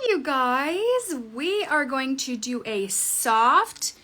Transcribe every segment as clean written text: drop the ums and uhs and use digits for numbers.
you guys. We are going to do a soft,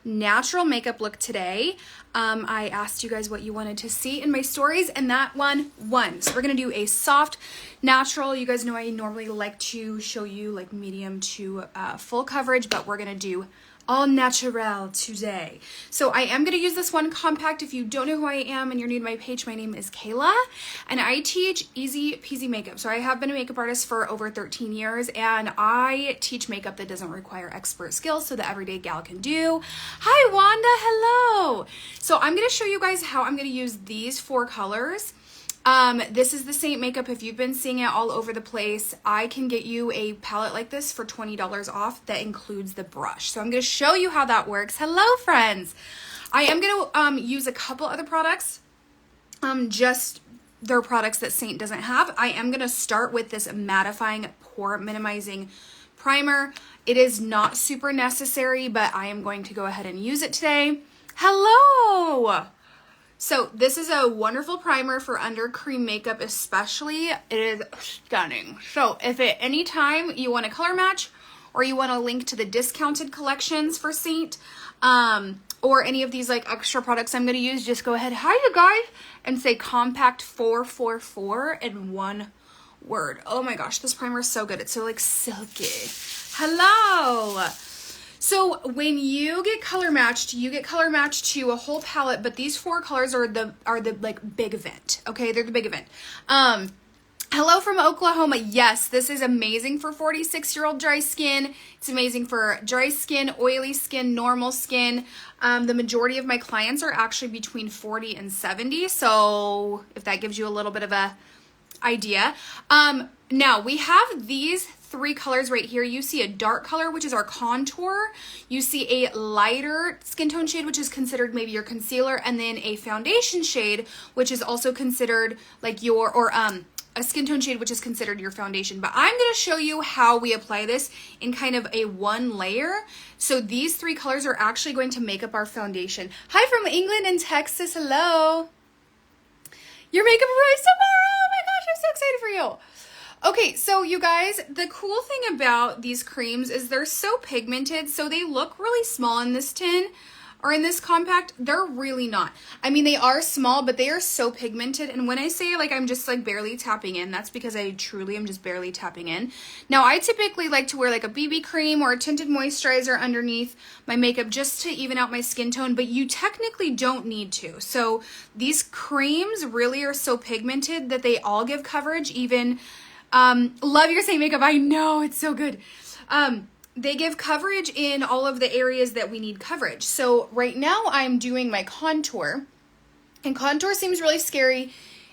natural makeup look today. I asked you guys what you wanted to see in my stories, and that one won. So we're going to do a soft, natural. You guys know I normally like to show you like medium to full coverage, but we're going to do all natural today. So I am going to use this one compact. If you don't know who I am and you're new to my page, my name is Kayla and I teach easy peasy makeup. So I have been a makeup artist for over 13 years and I teach makeup that doesn't require expert skills so the everyday gal can do. Hi Wanda, hello. So I'm going to show you guys how I'm going to use these 4 colors. This is the Saint makeup. If you've been seeing it all over the place, I can get you a palette like this for $20 off that includes the brush. So I'm going to show you how that works. Hello friends. I am going to use a couple other products, just their products that Saint doesn't have. I am going to start with this mattifying pore minimizing primer. It is not super necessary, but I am going to go ahead and use it today. Hello. So this is a wonderful primer for under cream makeup especially. It is stunning. So if at any time you want to color match or you want to link to the discounted collections for Saint, or any of these like extra products I'm going to use, just go ahead, hi you guys, and say compact 444 in one word. Oh my gosh, this primer is so good. It's so like silky. Hello. So when you get color matched, you get color matched to a whole palette, but these 4 colors are the like big event. Okay, they're the big event. Hello from Oklahoma. Yes, this is amazing for 46-year-old dry skin. It's amazing for dry skin, oily skin, normal skin. The majority of my clients are actually between 40 and 70. So if that gives you a little bit of a idea. Now we have these 3 colors right here. You see a dark color, which is our contour. You see a lighter skin tone shade, which is considered maybe your concealer, and then a foundation shade, which is also considered like your, or a skin tone shade, which is considered your foundation. But I'm going to show you how we apply this in kind of a one layer. So these 3 colors are actually going to make up our foundation. Hi from England and Texas. Hello. Your makeup arrives tomorrow. Oh my gosh, I'm so excited for you. Okay, so you guys, the cool thing about these creams is they're so pigmented, so they look really small in this tin or in this compact. They're really not. I mean, they are small, but they are so pigmented. And when I say like I'm just like barely tapping in, that's because I truly am just barely tapping in. Now, I typically like to wear like a BB cream or a tinted moisturizer underneath my makeup just to even out my skin tone, but you technically don't need to. So these creams really are so pigmented that they all give coverage, even love your Saint makeup. I know, it's so good. They give coverage in all of the areas that we need coverage. So right now I'm doing my contour, and contour seems really scary.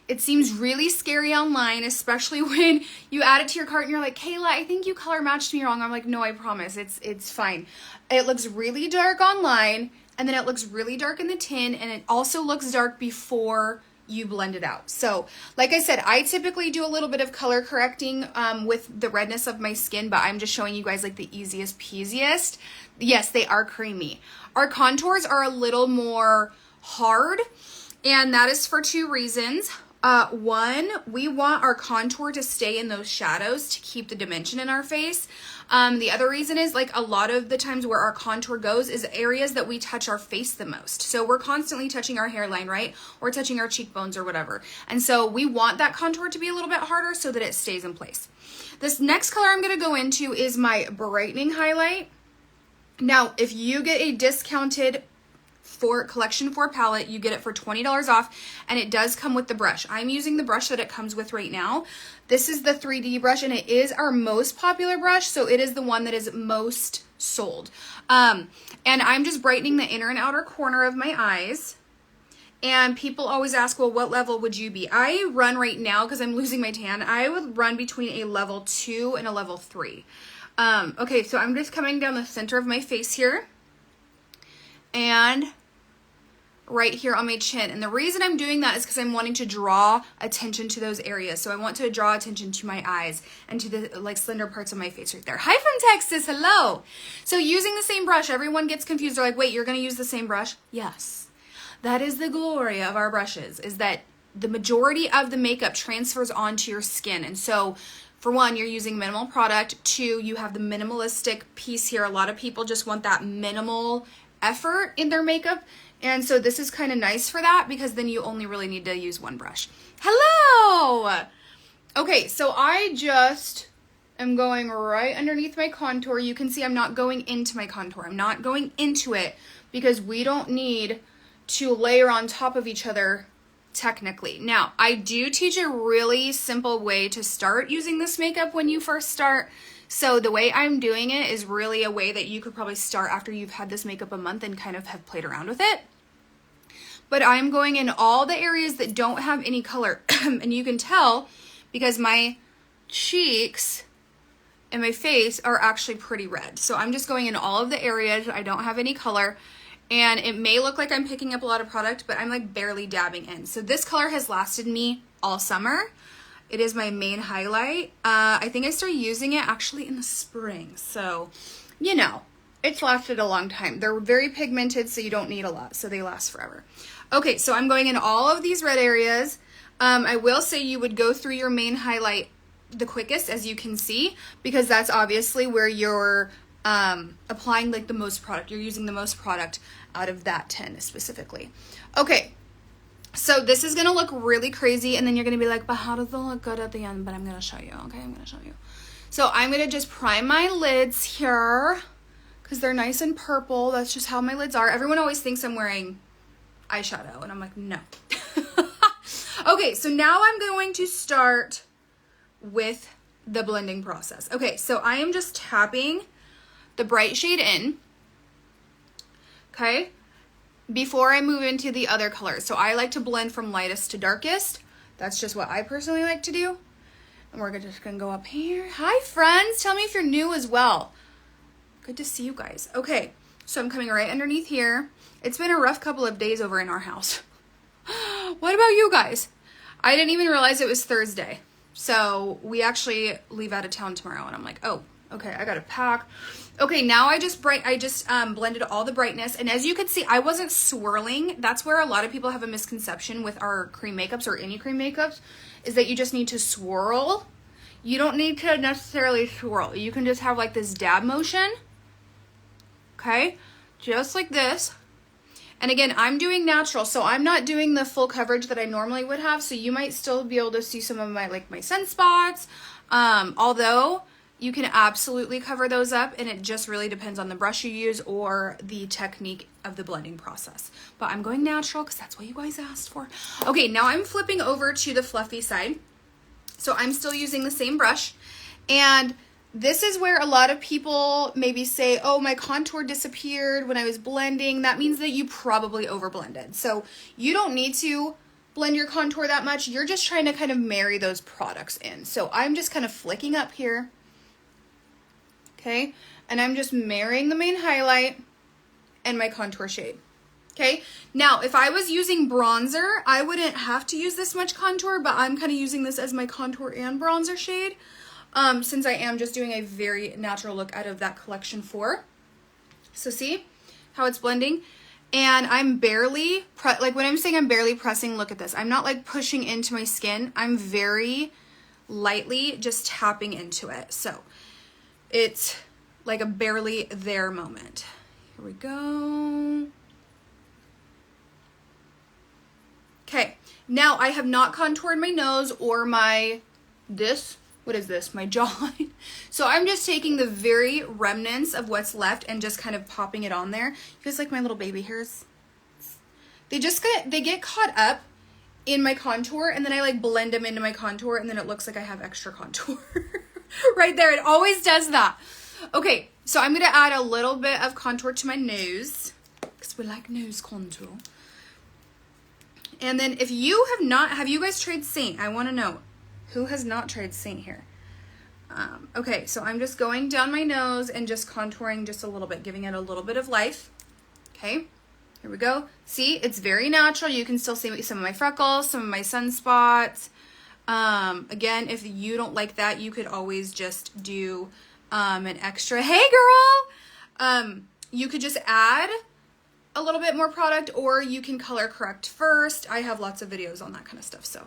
It seems really scary online, especially when you add it to your cart and you're like, Kayla, I think you color matched me wrong. I'm like, no, I promise. It's fine. It looks really dark online, and then it looks really dark in the tin, and it also looks dark before you blend it out. So like I said, I typically do a little bit of color correcting with the redness of my skin, but I'm just showing you guys like the easiest peasiest. Yes, they are creamy. Our contours are a little more hard, and that is for 2 reasons. One, we want our contour to stay in those shadows to keep the dimension in our face. The other reason is like a lot of the times where our contour goes is areas that we touch our face the most. So we're constantly touching our hairline, right? Or touching our cheekbones or whatever. And so we want that contour to be a little bit harder so that it stays in place. This next color I'm going to go into is my brightening highlight. Now, if you get a discounted collection 4 palette, you get it for $20 off, and it does come with the brush. I'm using the brush that it comes with right now. This is the 3D brush, and it is our most popular brush, so it is the one that is most sold. And I'm just brightening the inner and outer corner of my eyes. And people always ask, well, what level would you be? I run right now, because I'm losing my tan, I would run between a level 2 and a level 3. Okay, so I'm just coming down the center of my face here, and right here on my chin. And the reason I'm doing that is because I'm wanting to draw attention to those areas. So I want to draw attention to my eyes and to the like slender parts of my face right there. Hi from Texas, hello. So using the same brush, everyone gets confused. They're like, wait, you're gonna use the same brush? Yes. That is the glory of our brushes, is that the majority of the makeup transfers onto your skin. And so for one, you're using minimal product. Two, you have the minimalistic piece here. A lot of people just want that minimal effort in their makeup. And so this is kind of nice for that because then you only really need to use one brush. Hello! Okay, so I just am going right underneath my contour. You can see I'm not going into my contour. I'm not going into it because we don't need to layer on top of each other technically. Now, I do teach a really simple way to start using this makeup when you first start. So the way I'm doing it is really a way that you could probably start after you've had this makeup a month and kind of have played around with it. But I'm going in all the areas that don't have any color. And you can tell because my cheeks and my face are actually pretty red. So I'm just going in all of the areas I don't have any color. And it may look like I'm picking up a lot of product, but I'm like barely dabbing in. So this color has lasted me all summer. It is my main highlight. I think I started using it actually in the spring. So, you know, it's lasted a long time. They're very pigmented, so you don't need a lot. So they last forever. Okay, so I'm going in all of these red areas. I will say you would go through your main highlight the quickest, as you can see, because that's obviously where you're applying like the most product. You're using the most product out of that 10 specifically. Okay, so this is gonna look really crazy and then you're gonna be like, but how does it look good at the end? But I'm gonna show you, okay? I'm gonna show you. So I'm gonna just prime my lids here because they're nice and purple. That's just how my lids are. Everyone always thinks I'm wearing eyeshadow and I'm like, no. Okay, so now I'm going to start with the blending process. Okay, so I am just tapping the bright shade in, okay, before I move into the other colors. So I like to blend from lightest to darkest. That's just what I personally like to do. And we're just gonna go up here. Hi friends, tell me if you're new as well. Good to see you guys. Okay, so I'm coming right underneath here. It's been a rough couple of days over in our house. What about you guys? I didn't even realize it was Thursday. So we actually leave out of town tomorrow and I'm like, oh, okay, I gotta pack. Okay, now I just blended all the brightness, and as you can see, I wasn't swirling. That's where a lot of people have a misconception with our cream makeups or any cream makeups, is that you just need to swirl. You don't need to necessarily swirl. You can just have like this dab motion, okay, just like this. And again, I'm doing natural, so I'm not doing the full coverage that I normally would have, so you might still be able to see some of my like my sunspots, although you can absolutely cover those up, and it just really depends on the brush you use or the technique of the blending process. But I'm going natural because that's what you guys asked for. Okay, now I'm flipping over to the fluffy side. So I'm still using the same brush, and this is where a lot of people maybe say, oh, my contour disappeared when I was blending. That means that you probably over blended. So you don't need to blend your contour that much. You're just trying to kind of marry those products in. So I'm just kind of flicking up here. Okay, and I'm just marrying the main highlight and my contour shade. Okay, now if I was using bronzer, I wouldn't have to use this much contour, but I'm kind of using this as my contour and bronzer shade, since I am just doing a very natural look out of that collection 4. So see how it's blending? And I'm barely, like when I'm saying I'm barely pressing, look at this. I'm not like pushing into my skin. I'm very lightly just tapping into it. So it's like a barely there moment. Here we go. Okay, now I have not contoured my nose or my, what is this? My jawline. So I'm just taking the very remnants of what's left and just kind of popping it on there. You guys like my little baby hairs? They get caught up in my contour, and then I like blend them into my contour, and then it looks like I have extra contour. Right there, it always does that. Okay, so I'm gonna add a little bit of contour to my nose because we like nose contour. And then if you have you guys tried Saint? I want to know who has not tried Saint here. Okay, so I'm just going down my nose and just contouring just a little bit, giving it a little bit of life. Okay, here we go. See, it's very natural. You can still see some of my freckles, some of my sunspots. Again, if you don't like that, you could always just do an extra, hey girl, you could just add a little bit more product, or you can color correct first. I have lots of videos on that kind of stuff. So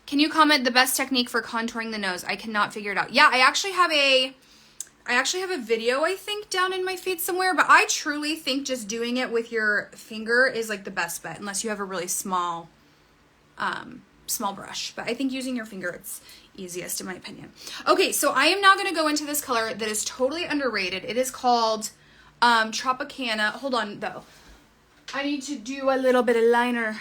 Can you comment the best technique for contouring the nose? I cannot figure it out. Yeah, I actually have a video, I think, down in my feed somewhere, but I truly think just doing it with your finger is like the best bet, unless you have a really small brush. But I think using your finger, it's easiest in my opinion. Okay, so I am now going to go into this color that is totally underrated. It is called Tropicana. Hold on, though. I need to do a little bit of liner.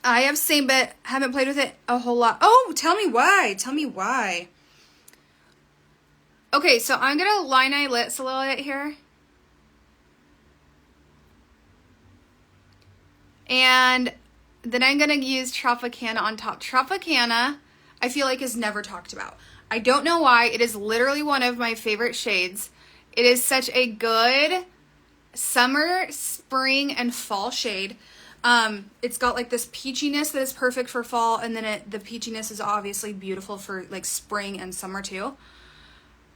I have seen, but haven't played with it a whole lot. Oh, tell me why. Tell me why. Okay, so I'm going to line my lips a little bit here. And then I'm going to use Tropicana on top. Tropicana, I feel like, is never talked about. I don't know why. It is literally one of my favorite shades. It is such a good summer, spring, and fall shade. It's got like this peachiness that is perfect for fall, and then the peachiness is obviously beautiful for like spring and summer too.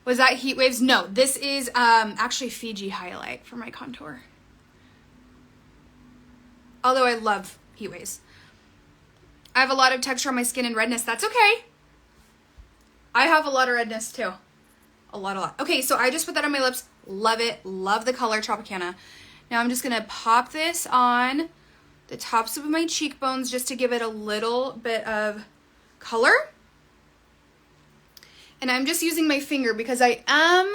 Was that Heat Waves? No, this is actually Fiji Highlight for my contour. Although I love Heat Waves. I have a lot of texture on my skin and redness. That's okay. I have a lot of redness too. A lot. Okay, so I just put that on my lips. Love it. Love the color Tropicana. Now I'm just going to pop this on the tops of my cheekbones just to give it a little bit of color. And I'm just using my finger because I am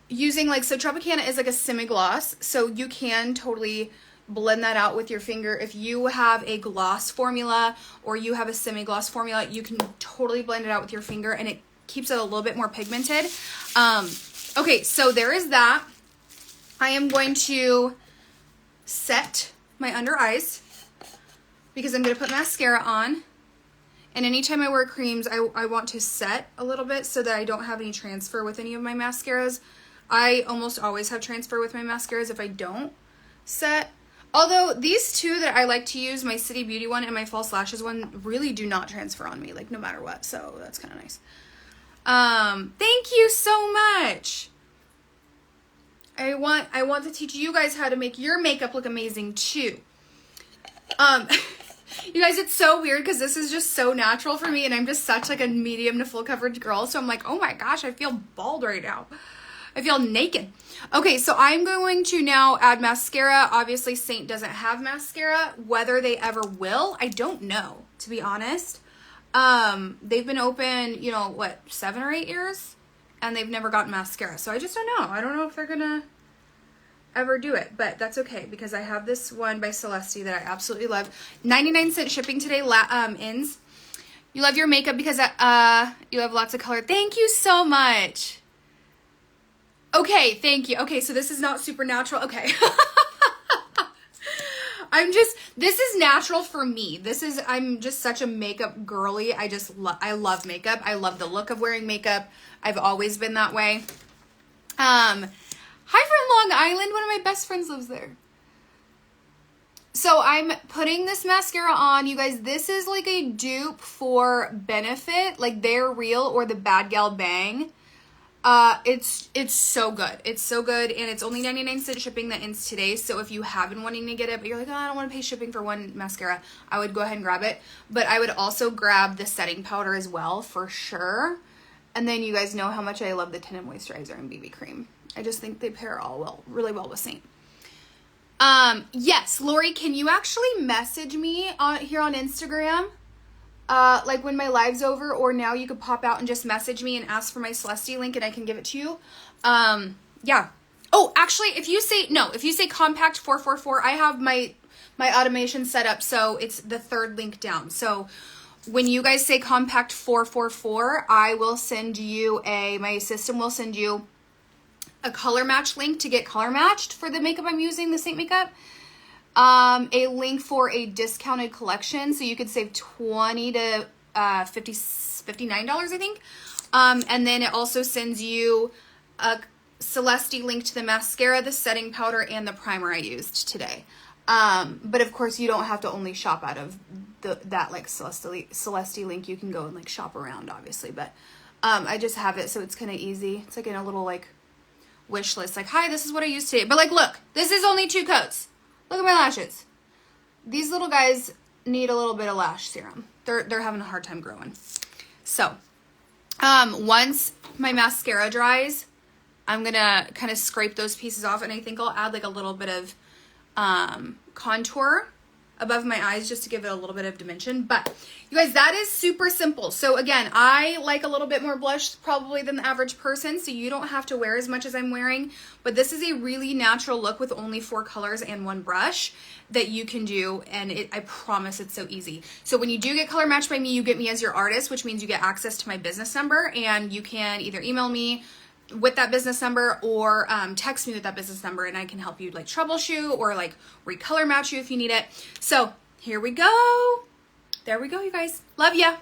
using so Tropicana is like a semi-gloss, so you can totally blend that out with your finger. If you have a gloss formula or you have a semi-gloss formula, you can totally blend it out with your finger and it keeps it a little bit more pigmented. Okay, so there is that. I am going to set my under eyes because I'm going to put mascara on. And anytime I wear creams, I want to set a little bit so that I don't have any transfer with any of my mascaras. I almost always have transfer with my mascaras if I don't set. Although these two that I like to use, my City Beauty one and my False Lashes one, really do not transfer on me, like no matter what. So that's kind of nice. Thank you so much. I want to teach you guys how to make your makeup look amazing too. You guys, it's so weird because this is just so natural for me and I'm just such like a medium to full coverage girl. So I'm like, oh my gosh, I feel bald right now. I feel naked. Okay, so I'm going to now add mascara. Obviously, Saint doesn't have mascara. Whether they ever will, I don't know, to be honest. They've been open, 7 or 8 years? And they've never gotten mascara. So I just don't know. I don't know if they're going to ever do it. But that's okay because I have this one by Celeste that I absolutely love. 99-cent shipping today ends. You love your makeup because you have lots of color. Thank you so much. Okay, thank you. Okay, so this is not supernatural. Okay. This is natural for me. I'm just such a makeup girly. I love makeup. I love the look of wearing makeup. I've always been that way. Hi from Long Island. One of my best friends lives there. So I'm putting this mascara on. You guys, this is like a dupe for Benefit, like They're Real or the Bad Gal Bang. It's so good. It's so good, and it's only 99-cent shipping that ends today. So if you have been wanting to get it, but you're like, oh, I don't want to pay shipping for one mascara, I would go ahead and grab it. But I would also grab the setting powder as well, for sure. And then you guys know how much I love the tinted moisturizer and BB cream. I just think they pair really well with Saint. Yes, Lori, can you actually message me here on Instagram? Like when my live's over, or now you could pop out and just message me and ask for my Celeste link and I can give it to you. Yeah. Oh, actually, if you say compact 444, I have my automation set up. So it's the third link down. So when you guys say compact 444, I will send you my system will send you a color match link to get color matched for the makeup I'm using, the Saint makeup. A link for a discounted collection, so you could save $20 to $59, I think. And then it also sends you a Celeste link to the mascara, the setting powder, and the primer I used today. But of course, you don't have to only shop out of that like Celeste link. You can go and like shop around, obviously. But I just have it so it's kind of easy. It's like in a little like wish list. Like, hi, this is what I used today. But like, look, this is only 2 coats. Look at my lashes. These little guys need a little bit of lash serum. they're having a hard time growing. So, once my mascara dries, I'm gonna kind of scrape those pieces off, and I think I'll add like a little bit of contour above my eyes just to give it a little bit of dimension. But you guys, that is super simple. So again, I like a little bit more blush probably than the average person, so you don't have to wear as much as I'm wearing, but this is a really natural look with only 4 colors and 1 brush that you can do, and I promise it's so easy. So when you do get color matched by me, you get me as your artist, which means you get access to my business number, and you can either email me with that business number or text me with that business number, and I can help you like troubleshoot or like recolor match you if you need it. So here we go. There we go, you guys. Love ya.